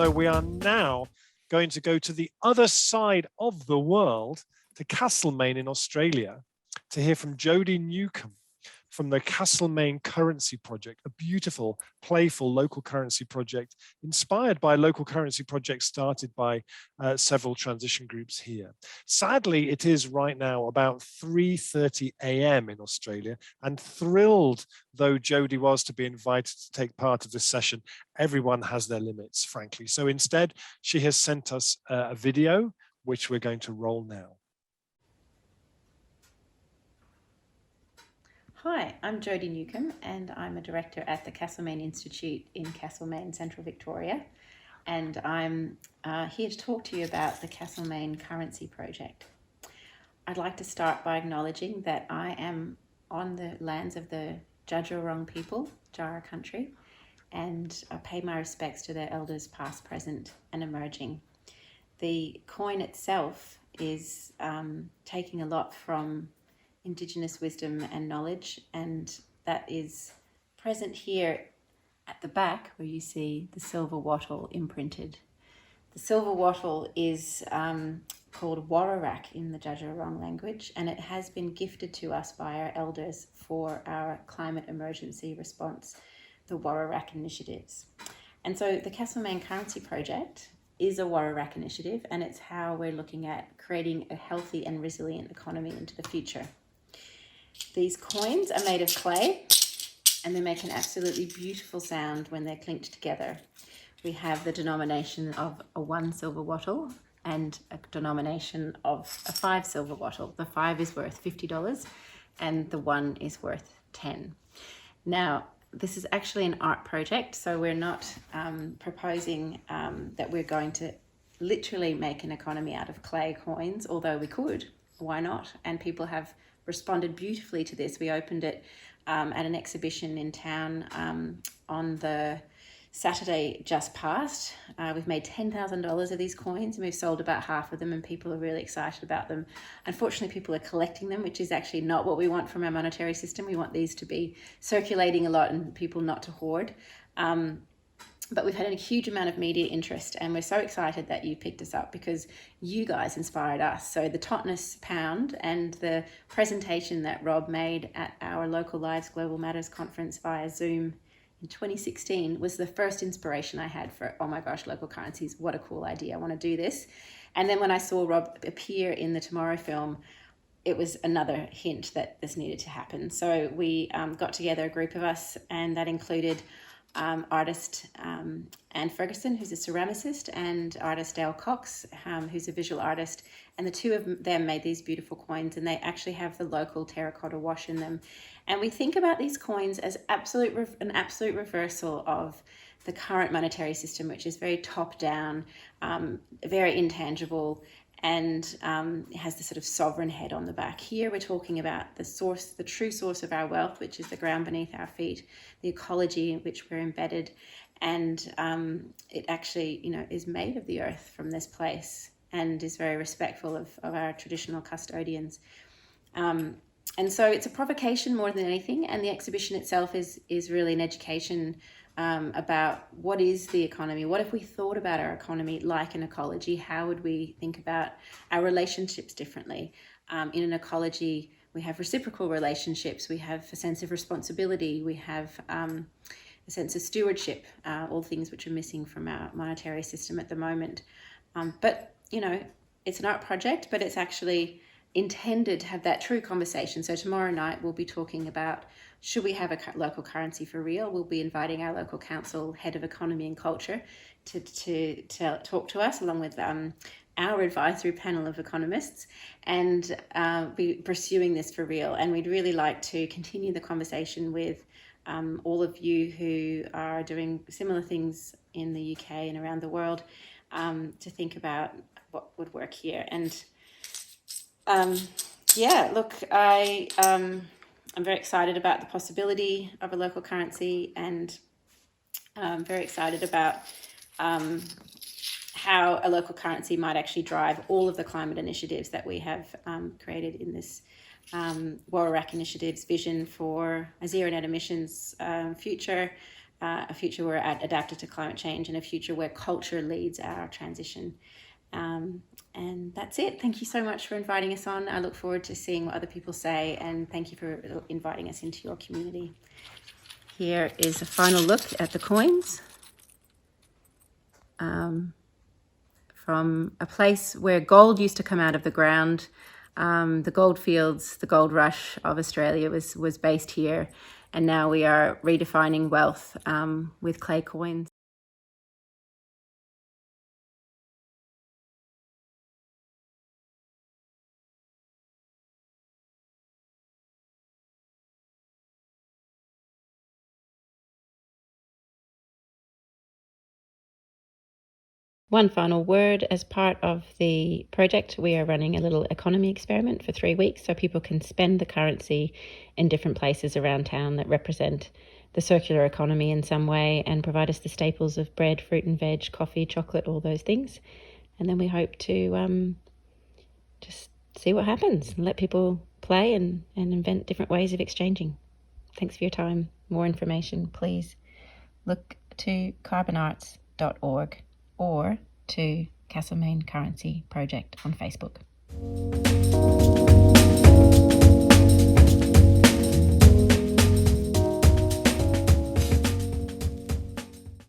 so we are now going to go to the other side of the world, to Castlemaine in Australia, to hear from Jodie Newcomb from the Castlemaine Currency Project, a beautiful, playful local currency project inspired by local currency projects started by several transition groups here. Sadly, it is right now about 3:30 a.m. in Australia, and thrilled though Jodie was to be invited to take part of this session, everyone has their limits, frankly. So instead, she has sent us a video, which we're going to roll now. Hi, I'm Jodie Newcomb and I'm a director at the Castlemaine Institute in Castlemaine, Central Victoria. And I'm here to talk to you about the Castlemaine Currency Project. I'd like to start by acknowledging that I am on the lands of the Djadjurrung people, Jara country, and I pay my respects to their elders past, present and emerging. The coin itself is taking a lot from Indigenous wisdom and knowledge, and that is present here at the back where you see the silver wattle imprinted. The silver wattle is called Warrarak in the Djadjurrung language, and it has been gifted to us by our elders for our climate emergency response, the Warrarak initiatives. And so the Castlemaine Currency Project is a Warrarak initiative, and it's how we're looking at creating a healthy and resilient economy into the future. These coins are made of clay and they make an absolutely beautiful sound when they're clinked together. We have the denomination of a 1 silver wattle and a denomination of a 5 silver wattle. The 5 is worth $50 and the 1 is worth 10. Now, this is actually an art project, so we're not proposing that we're going to literally make an economy out of clay coins, although we could, why not? And people have responded beautifully to this. We opened it at an exhibition in town on the Saturday just past. We've made $10,000 of these coins and we've sold about half of them, and people are really excited about them. Unfortunately, people are collecting them, which is actually not what we want from our monetary system. We want these to be circulating a lot and people not to hoard. But we've had a huge amount of media interest, and we're so excited that you picked us up because you guys inspired us. So the Totnes Pound and the presentation that Rob made at our Local Lives Global Matters conference via Zoom in 2016 was the first inspiration I had for, oh my gosh, local currencies, what a cool idea, I want to do this. And then when I saw Rob appear in the Tomorrow film, it was another hint that this needed to happen. So we got together a group of us, and that included artist Anne Ferguson, who's a ceramicist, and artist Dale Cox, who's a visual artist, and the two of them made these beautiful coins, and they actually have the local terracotta wash in them. And we think about these coins as an absolute reversal of the current monetary system, which is very top-down, very intangible, and it has this sort of sovereign head on the back. Here we're talking about the true source of our wealth, which is the ground beneath our feet, the ecology in which we're embedded, and it actually, is made of the earth from this place and is very respectful of our traditional custodians. And so it's a provocation more than anything, and the exhibition itself is really an education about what is the economy. What if we thought about our economy like an ecology? How would we think about our relationships differently? In an ecology, we have reciprocal relationships, we have a sense of responsibility, we have a sense of stewardship, all things which are missing from our monetary system at the moment. But, it's an art project, but it's actually intended to have that true conversation. So tomorrow night we'll be talking about, should we have a local currency for real? We'll be inviting our local council head of economy and culture to talk to us, along with our advisory panel of economists, and be pursuing this for real. And we'd really like to continue the conversation with all of you who are doing similar things in the UK and around the world, to think about what would work here. And I'm very excited about the possibility of a local currency, and I'm very excited about how a local currency might actually drive all of the climate initiatives that we have created in this Warrarak Initiative's vision for a zero net emissions future, a future where we're adapted to climate change, and a future where culture leads our transition. And that's it. Thank you so much for inviting us on. I look forward to seeing what other people say, and thank you for inviting us into your community. Here is a final look at the coins from a place where gold used to come out of the ground. The gold fields, the gold rush of Australia was based here, and now we are redefining wealth with clay coins. One final word: as part of the project, we are running a little economy experiment for 3 weeks so people can spend the currency in different places around town that represent the circular economy in some way and provide us the staples of bread, fruit and veg, coffee, chocolate, all those things. And then we hope to just see what happens and let people play and invent different ways of exchanging. Thanks for your time. More information, please look to carbonarts.org or to Castlemaine Currency Project on Facebook.